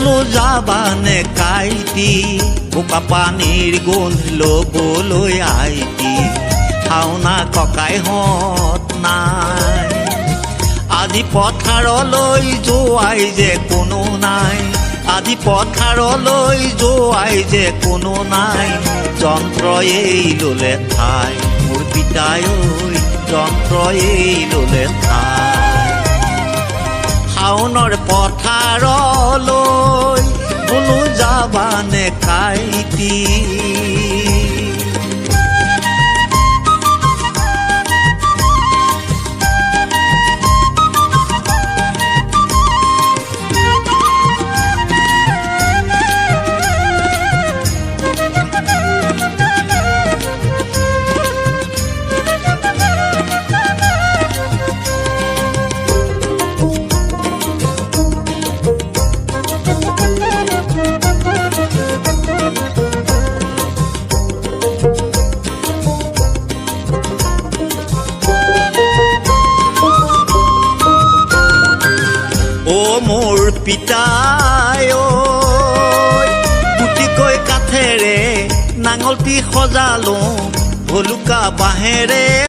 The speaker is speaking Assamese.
বোলো যাবানে কাইটি বোকা পানীৰ গোন্ধ লবলৈ আইটি ভাওনা ককাইহঁত নাই আজি পথাৰলৈ যোৱাই যে কোনো নাই আজি পথাৰলৈ যোৱাই যে কোনো নাই যন্ত্ৰই ল'লে ঠাই মোৰ পিতাই ঐ যন্ত্ৰই ল'লে ঠাই শাওনৰ পথাৰলৈ বোলো যাবানে কাইটি মোৰ পিতাই গুটিকৈ কাঠেৰে নাঙলটি সজালো ভলুকা বাঁহেৰে